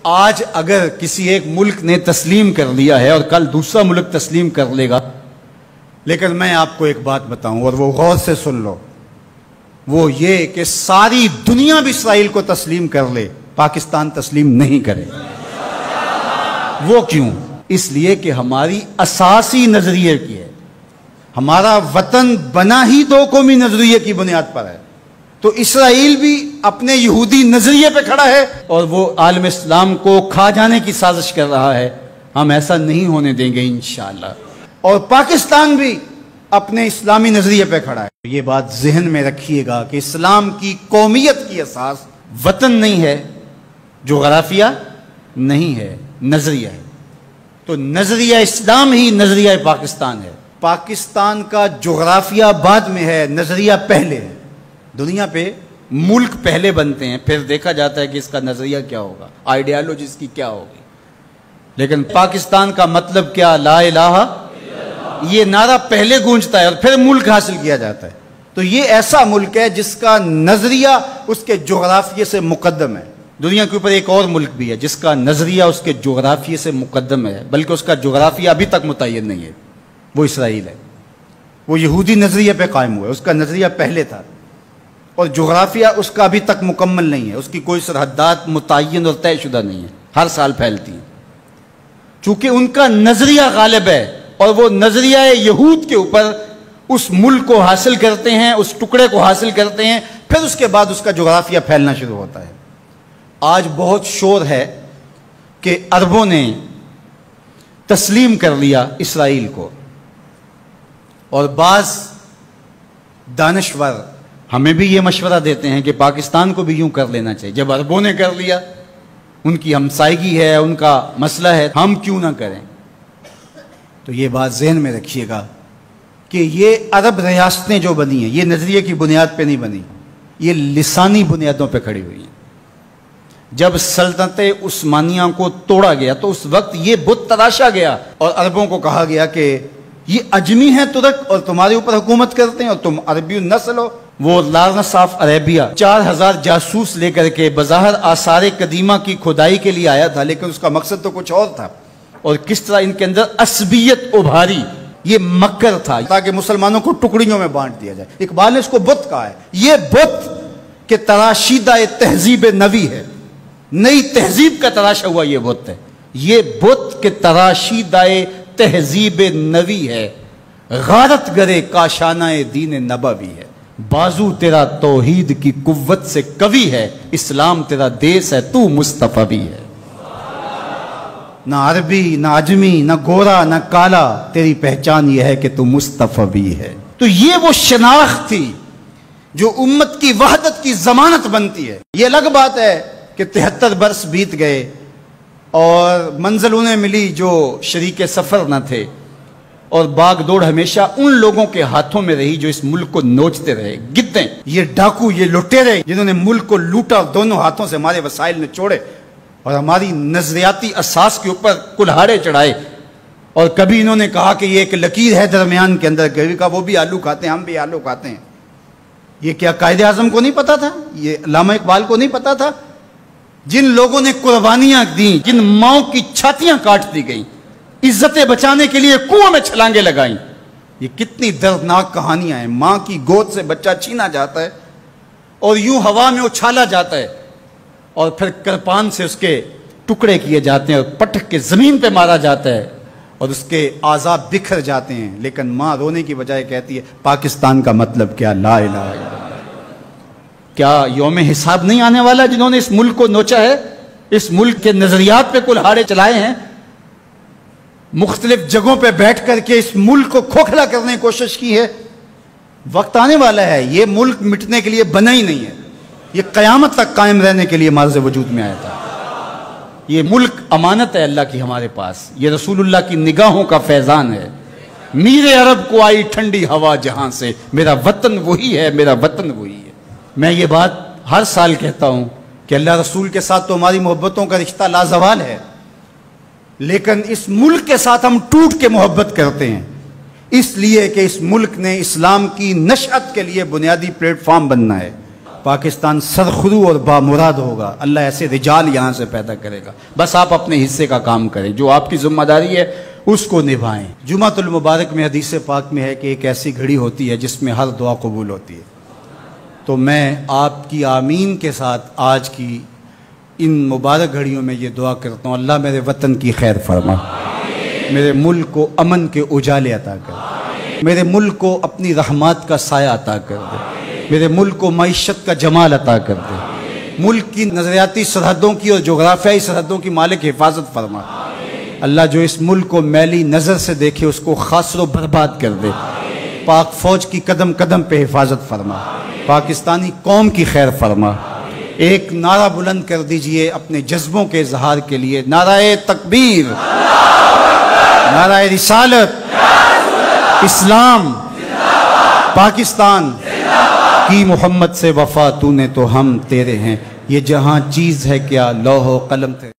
آج اگر کسی ایک ملک نے تسلیم کر لیا ہے اور کل دوسرا ملک تسلیم کر لے گا، لیکن میں آپ کو ایک بات بتاؤں اور وہ غور سے سن لو، وہ یہ کہ ساری دنیا بھی اسرائیل کو تسلیم کر لے، پاکستان تسلیم نہیں کرے۔ وہ کیوں؟ اس لیے کہ ہماری اساسی نظریے کی ہے، ہمارا وطن بنا ہی دو قومی نظریے کی بنیاد پر ہے۔ تو اسرائیل بھی اپنے یہودی نظریے پہ کھڑا ہے اور وہ عالم اسلام کو کھا جانے کی سازش کر رہا ہے۔ ہم ایسا نہیں ہونے دیں گے انشاءاللہ۔ اور پاکستان بھی اپنے اسلامی نظریے پہ کھڑا ہے۔ یہ بات ذہن میں رکھیے گا کہ اسلام کی قومیت کی اساس وطن نہیں ہے، جغرافیہ نہیں ہے، نظریہ ہے۔ تو نظریہ اسلام ہی نظریہ پاکستان ہے۔ پاکستان کا جغرافیہ بعد میں ہے، نظریہ پہلے ہے۔ دنیا پہ ملک پہلے بنتے ہیں، پھر دیکھا جاتا ہے کہ اس کا نظریہ کیا ہوگا، آئیڈیالوجی اس کی کیا ہوگی۔ لیکن پاکستان کا مطلب کیا؟ لا الہ، یہ نعرہ پہلے گونجتا ہے اور پھر ملک حاصل کیا جاتا ہے۔ تو یہ ایسا ملک ہے جس کا نظریہ اس کے جغرافیے سے مقدم ہے۔ دنیا کے اوپر ایک اور ملک بھی ہے جس کا نظریہ اس کے جغرافیے سے مقدم ہے، بلکہ اس کا جغرافیہ ابھی تک متعین نہیں ہے، وہ اسرائیل ہے۔ وہ یہودی نظریے پہ قائم ہوا ہے، اس کا نظریہ پہلے تھا اور جغرافیہ اس کا ابھی تک مکمل نہیں ہے، اس کی کوئی سرحدات متعین اور طے شدہ نہیں ہے، ہر سال پھیلتی ہیں۔ چونکہ ان کا نظریہ غالب ہے اور وہ نظریہ یہود کے اوپر اس ملک کو حاصل کرتے ہیں، اس ٹکڑے کو حاصل کرتے ہیں، پھر اس کے بعد اس کا جغرافیہ پھیلنا شروع ہوتا ہے۔ آج بہت شور ہے کہ عربوں نے تسلیم کر لیا اسرائیل کو، اور بعض دانشور ہمیں بھی یہ مشورہ دیتے ہیں کہ پاکستان کو بھی یوں کر لینا چاہیے۔ جب عربوں نے کر لیا، ان کی ہمسائیگی ہے، ان کا مسئلہ ہے، ہم کیوں نہ کریں؟ تو یہ بات ذہن میں رکھیے گا کہ یہ عرب ریاستیں جو بنی ہیں، یہ نظریے کی بنیاد پہ نہیں بنی، یہ لسانی بنیادوں پہ کھڑی ہوئی ہیں۔ جب سلطنت عثمانیہ کو توڑا گیا تو اس وقت یہ بت تراشا گیا اور عربوں کو کہا گیا کہ یہ اجمی ہیں ترک اور تمہارے اوپر حکومت کرتے ہیں اور تم عربی نسل ہو۔ وہ لارنس آف عربیہ 4000 جاسوس لے کر کے بظاہر آثار قدیمہ کی کھدائی کے لیے آیا تھا، لیکن اس کا مقصد تو کچھ اور تھا، اور کس طرح ان کے اندر عصبیت ابھاری، یہ مکر تھا تاکہ مسلمانوں کو ٹکڑیوں میں بانٹ دیا جائے۔ اقبال نے اس کو بت کہا ہے۔ یہ بت کہ تراشیدہ تہذیب نوی ہے، نئی تہذیب کا تراشا ہوا یہ بت ہے۔ یہ بت کہ تراشیدہ تہذیب نوی ہے، غارت گرے کاشانہ دین نبوی ہے۔ بازو تیرا توحید کی قوت سے قوی ہے، اسلام تیرا دیس ہے، تو مصطفی ہے۔ نہ عربی، نہ عجمی، نہ گورا، نہ کالا، تیری پہچان یہ ہے کہ تو مصطفی ہے۔ تو یہ وہ شناخت تھی جو امت کی وحدت کی ضمانت بنتی ہے۔ یہ الگ بات ہے کہ 73 برس بیت گئے اور منزل انہیں ملی جو شریک سفر نہ تھے، اور باغ دوڑ ہمیشہ ان لوگوں کے ہاتھوں میں رہی جو اس ملک کو نوچتے رہے۔ گدیں، یہ ڈاکو، یہ لٹیرے جنہوں نے ملک کو لوٹا، دونوں ہاتھوں سے ہمارے وسائل نے چھوڑے اور ہماری نظریاتی اساس کے اوپر کلہاڑے چڑھائے۔ اور کبھی انہوں نے کہا کہ یہ ایک لکیر ہے درمیان کے اندر، کبھی کہا وہ بھی آلو کھاتے ہیں، ہم بھی آلو کھاتے ہیں۔ یہ کیا قائد اعظم کو نہیں پتا تھا؟ یہ علامہ اقبال کو نہیں پتا تھا؟ جن لوگوں نے قربانیاں دیں، جن ماؤں کی چھاتیاں کاٹ دی گئیں، عزتیں بچانے کے لیے کنویں میں چھلانگیں لگائیں، یہ کتنی دردناک کہانیاں ہیں۔ ماں کی گود سے بچہ چھینا جاتا ہے اور یوں ہوا میں اچھالا جاتا ہے اور پھر کرپان سے اس کے ٹکڑے کیے جاتے ہیں اور پٹک کے زمین پہ مارا جاتا ہے اور اس کے اعضاء بکھر جاتے ہیں، لیکن ماں رونے کی بجائے کہتی ہے پاکستان کا مطلب کیا؟ لا الہ الا اللہ۔ کیا یوم حساب نہیں آنے والا جنہوں نے اس ملک کو نوچا ہے، اس ملک کے نظریات پہ کلہاڑے چلائے ہیں، مختلف جگہوں پہ بیٹھ کر کے اس ملک کو کھوکھلا کرنے کی کوشش کی ہے؟ وقت آنے والا ہے، یہ ملک مٹنے کے لیے بنا ہی نہیں ہے، یہ قیامت تک قائم رہنے کے لیے معرض وجود میں آیا تھا۔ یہ ملک امانت ہے اللہ کی ہمارے پاس، یہ رسول اللہ کی نگاہوں کا فیضان ہے۔ میرے عرب کو آئی ٹھنڈی ہوا جہاں سے، میرا وطن وہی ہے، میرا وطن وہی ہے۔ میں یہ بات ہر سال کہتا ہوں کہ اللہ رسول کے ساتھ تو ہماری محبتوں کا رشتہ لازوال ہے، لیکن اس ملک کے ساتھ ہم ٹوٹ کے محبت کرتے ہیں، اس لیے کہ اس ملک نے اسلام کی نشأت کے لیے بنیادی پلیٹ فارم بننا ہے۔ پاکستان سرخرو اور بامراد ہوگا، اللہ ایسے رجال یہاں سے پیدا کرے گا۔ بس آپ اپنے حصے کا کام کریں، جو آپ کی ذمہ داری ہے اس کو نبھائیں۔ جمعۃ المبارک میں حدیث پاک میں ہے کہ ایک ایسی گھڑی ہوتی ہے جس میں ہر دعا قبول ہوتی ہے۔ تو میں آپ کی آمین کے ساتھ آج کی ان مبارک گھڑیوں میں یہ دعا کرتا ہوں، اللہ میرے وطن کی خیر فرما، میرے ملک کو امن کے اجالے عطا کر دے، میرے ملک کو اپنی رحمات کا سایہ عطا کر دے، میرے ملک کو معیشت کا جمال عطا کر دے، ملک کی نظریاتی سرحدوں کی اور جغرافیائی سرحدوں کی مالک حفاظت فرما۔ اللہ جو اس ملک کو میلی نظر سے دیکھے اس کو خاصر و برباد کر دے، پاک فوج کی قدم قدم پہ حفاظت فرما، پاکستانی قوم کی خیر فرما۔ ایک نعرہ بلند کر دیجئے اپنے جذبوں کے اظہار کے لیے، نعرہ تکبیر، نعرہ رسالت، اسلام، پاکستان کی محمد سے وفا، تو نے تو ہم تیرے ہیں، یہ جہاں چیز ہے کیا لوح و قلم تھے۔